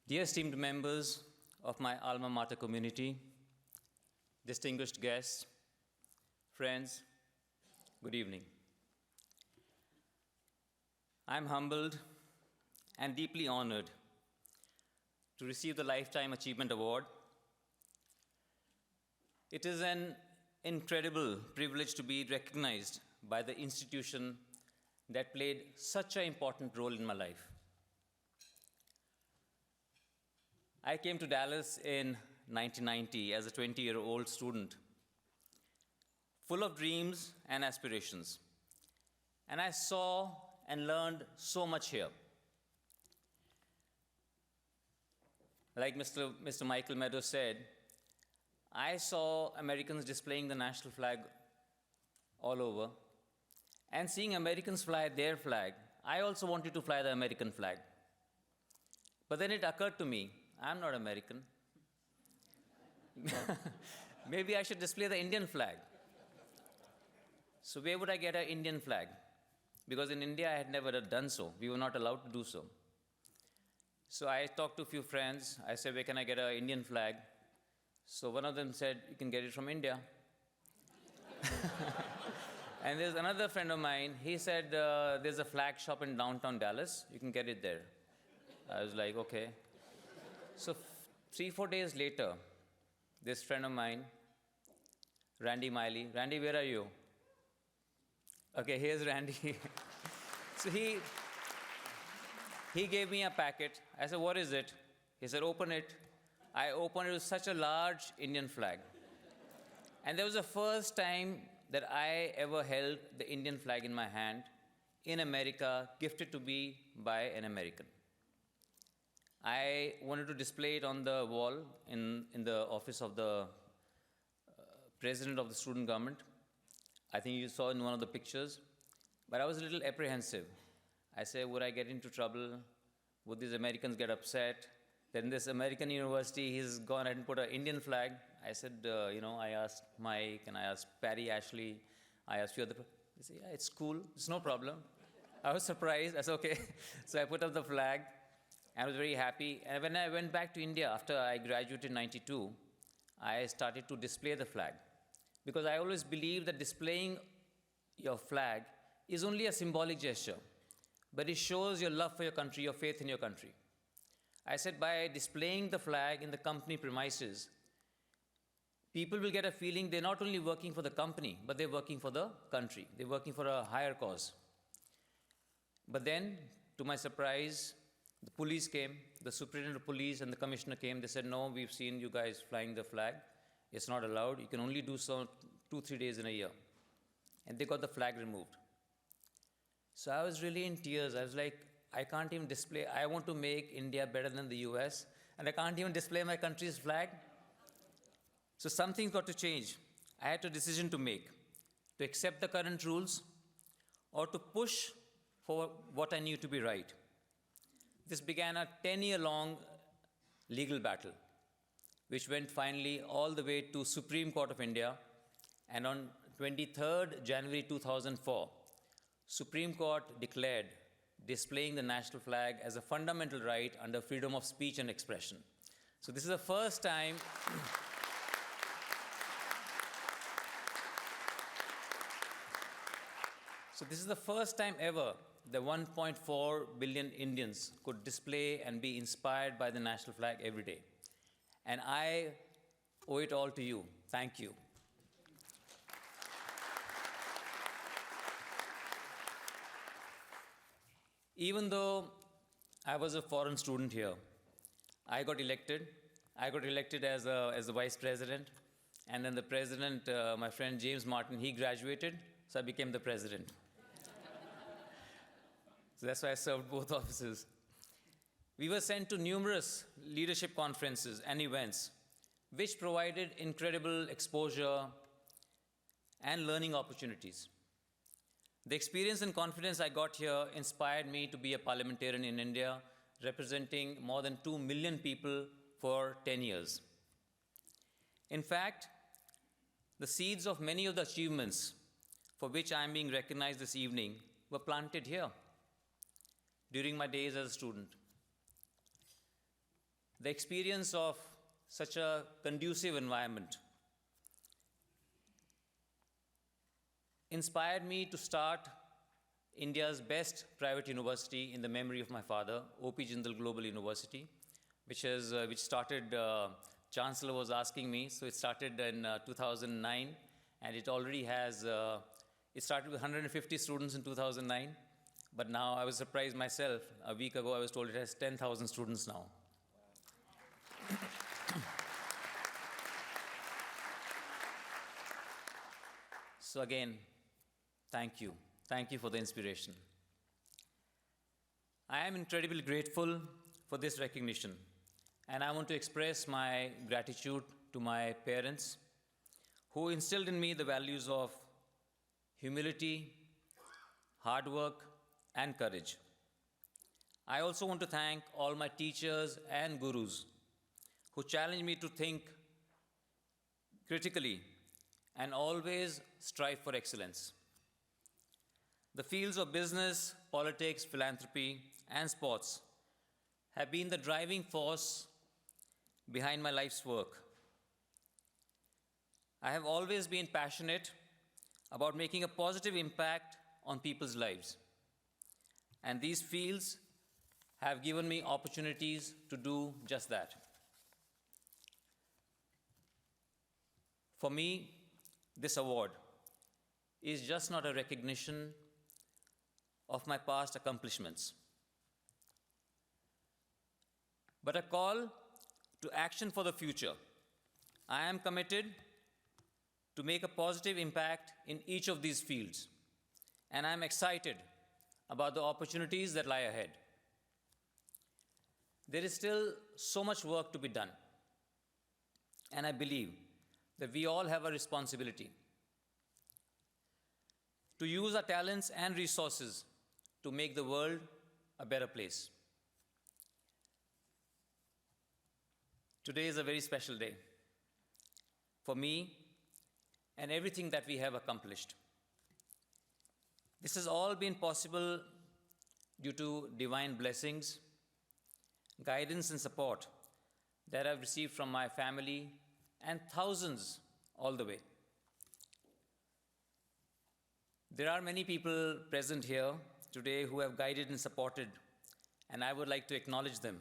Dear esteemed members of my alma mater community, distinguished guests, friends, good evening. I'm humbled and deeply honored to receive the Lifetime Achievement Award. It is an incredible privilege to be recognized by the institution that played such an important role in my life. I came to Dallas in 1990 as a 20-year-old student, full of dreams and aspirations. And I saw and learned so much here. Like Mr. Michael Meadows said, I saw Americans displaying the national flag all over, and seeing Americans fly their flag, I also wanted to fly the American flag. But then it occurred to me, I'm not American. Maybe I should display the Indian flag. So where would I get an Indian flag? Because in India, I had never done so. We were not allowed to do so. So I talked to a few friends. I said, where can I get an Indian flag? So one of them said, you can get it from India. And there's another friend of mine. He said, there's a flag shop in downtown Dallas. You can get it there. I was like, okay. So 3-4 days later, this friend of mine, Randy Miley. Randy, where are you? Okay, here's Randy. So he gave me a packet. I said, what is it? He said, open it. I opened it with such a large Indian flag. And that was the first time that I ever held the Indian flag in my hand in America, gifted to me by an American. I wanted to display it on the wall in the office of the president of the student government. I think you saw in one of the pictures. But I was a little apprehensive. I said, would I get into trouble? Would these Americans get upset? Then this American university, he's gone ahead and put an Indian flag. I said, I asked Mike and I asked Patty Ashley. I asked a few other people. They said, yeah, it's cool. It's no problem. I was surprised. I said, okay. So I put up the flag. I was very happy. And when I went back to India after I graduated in 92, I started to display the flag. Because I always believe that displaying your flag is only a symbolic gesture, but it shows your love for your country, your faith in your country. I said by displaying the flag in the company premises, people will get a feeling they're not only working for the company, but they're working for the country. They're working for a higher cause. But then, to my surprise, the police came, the superintendent of police and the commissioner came. They said, no, we've seen you guys flying the flag. It's not allowed. You can only do so 2-3 days in a year. And they got the flag removed. So I was really in tears. I was like, I can't even display. I want to make India better than the US, and I can't even display my country's flag. So something's got to change. I had a decision to make, to accept the current rules or to push for what I knew to be right. This began a 10-year-long legal battle, which went finally all the way to Supreme Court of India. And on 23rd January 2004, Supreme Court declared displaying the national flag as a fundamental right under freedom of speech and expression. So this is the first time ever that 1.4 billion Indians could display and be inspired by the national flag every day. And I owe it all to you. Thank you. Even though I was a foreign student here, I got elected. I got elected as the vice president. And then the president, my friend James Martin, he graduated, so I became the president. So that's why I served both offices. We were sent to numerous leadership conferences and events, which provided incredible exposure and learning opportunities. The experience and confidence I got here inspired me to be a parliamentarian in India, representing more than 2 million people for 10 years. In fact, the seeds of many of the achievements for which I am being recognized this evening were planted here during my days as a student. The experience of such a conducive environment inspired me to start India's best private university in the memory of my father, O.P. Jindal Global University, which started, Chancellor was asking me, so it started in 2009, and it already has, it started with 150 students in 2009, but now I was surprised myself. A week ago, I was told it has 10,000 students now. So again, thank you. Thank you for the inspiration. I am incredibly grateful for this recognition, and I want to express my gratitude to my parents who instilled in me the values of humility, hard work, and courage. I also want to thank all my teachers and gurus who challenged me to think critically and always strive for excellence. The fields of business, politics, philanthropy, and sports have been the driving force behind my life's work. I have always been passionate about making a positive impact on people's lives. And these fields have given me opportunities to do just that. For me, this award is just not a recognition of my past accomplishments, but a call to action for the future. I am committed to make a positive impact in each of these fields, and I am excited about the opportunities that lie ahead. There is still so much work to be done, and I believe that we all have a responsibility to use our talents and resources to make the world a better place. Today is a very special day for me and everything that we have accomplished. This has all been possible due to divine blessings, guidance, and support that I've received from my family and thousands all the way. There are many people present here today who have guided and supported, and I would like to acknowledge them.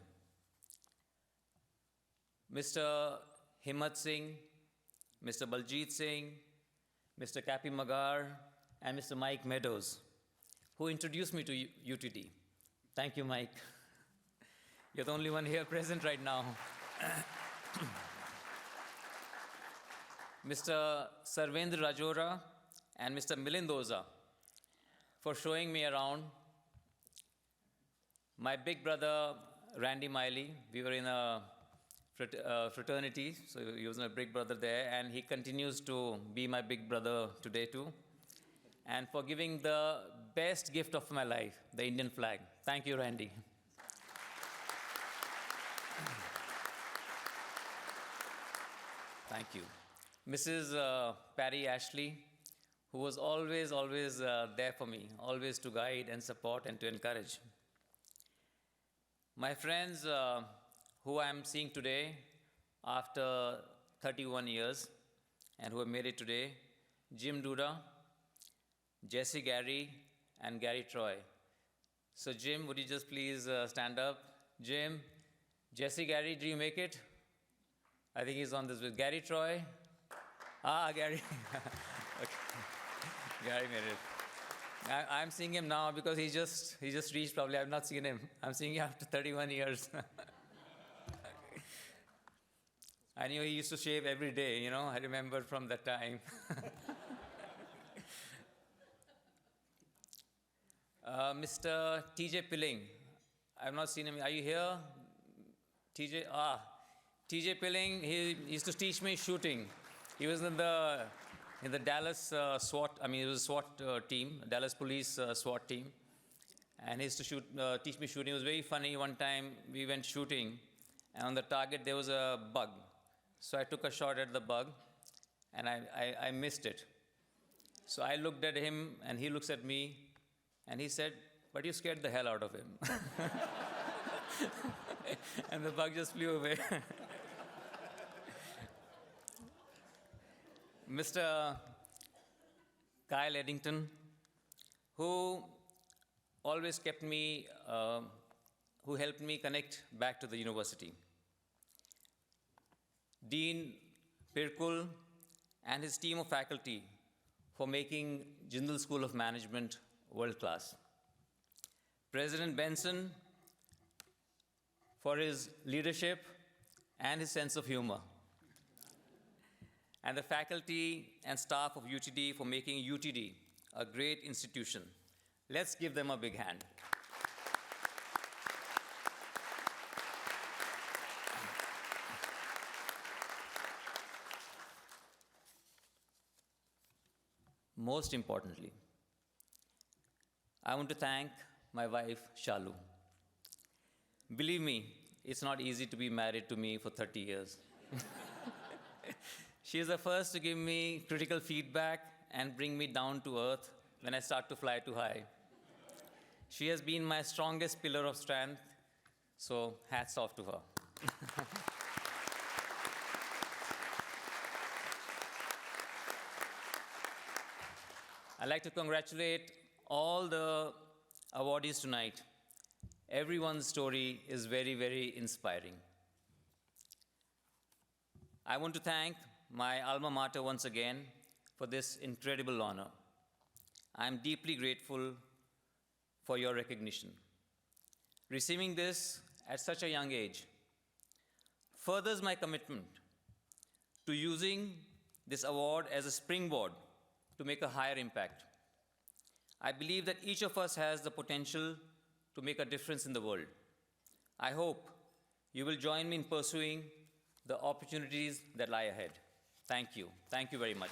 Mr. Himmat Singh, Mr. Baljit Singh, Mr. Kapi Magar, and Mr. Mike Meadows, who introduced me to UTD. Thank you, Mike. You're the only one here present right now. Mr. Sarvendra Rajora and Mr. Milind Oza for showing me around. My big brother, Randy Miley, we were in a fraternity, so he was my big brother there, and he continues to be my big brother today too. And for giving the best gift of my life, the Indian flag. Thank you, Randy. Thank you. Mrs. Patty Ashley, who was always there for me, always to guide and support and to encourage. My friends who I'm seeing today after 31 years and who have made it today, Jim Duda, Jesse Gary, and Gary Troy. So Jim, would you just please stand up? Jim, Jesse Gary, do you make it? I think he's on this with Gary Troy. Gary. Okay. Gary made it. I'm seeing him now because he just reached probably. I've not seen him. I'm seeing him after 31 years. I knew he used to shave every day, you know. I remember from that time. Mr. TJ Pilling. I've not seen him. Are you here? TJ? TJ Pilling, he used to teach me shooting. He was in the Dallas SWAT, it was a SWAT team, Dallas Police SWAT team. And he used to teach me shooting. It was very funny. One time we went shooting, and on the target there was a bug. So I took a shot at the bug, and I missed it. So I looked at him, and he looks at me, and he said, "But you scared the hell out of him." And the bug just flew away. Mr. Kyle Eddington, who always kept me, who helped me connect back to the university. Dean Pirkul and his team of faculty for making Jindal School of Management world class. President Benson for his leadership and his sense of humor. And the faculty and staff of UTD for making UTD a great institution. Let's give them a big hand. Most importantly, I want to thank my wife, Shalu. Believe me, it's not easy to be married to me for 30 years. She is the first to give me critical feedback and bring me down to earth when I start to fly too high. She has been my strongest pillar of strength, so hats off to her. I'd like to congratulate all the awardees tonight. Everyone's story is very, very inspiring. I want to thank my alma mater once again for this incredible honor. I am deeply grateful for your recognition. Receiving this at such a young age furthers my commitment to using this award as a springboard to make a higher impact. I believe that each of us has the potential to make a difference in the world. I hope you will join me in pursuing the opportunities that lie ahead. Thank you. Thank you very much.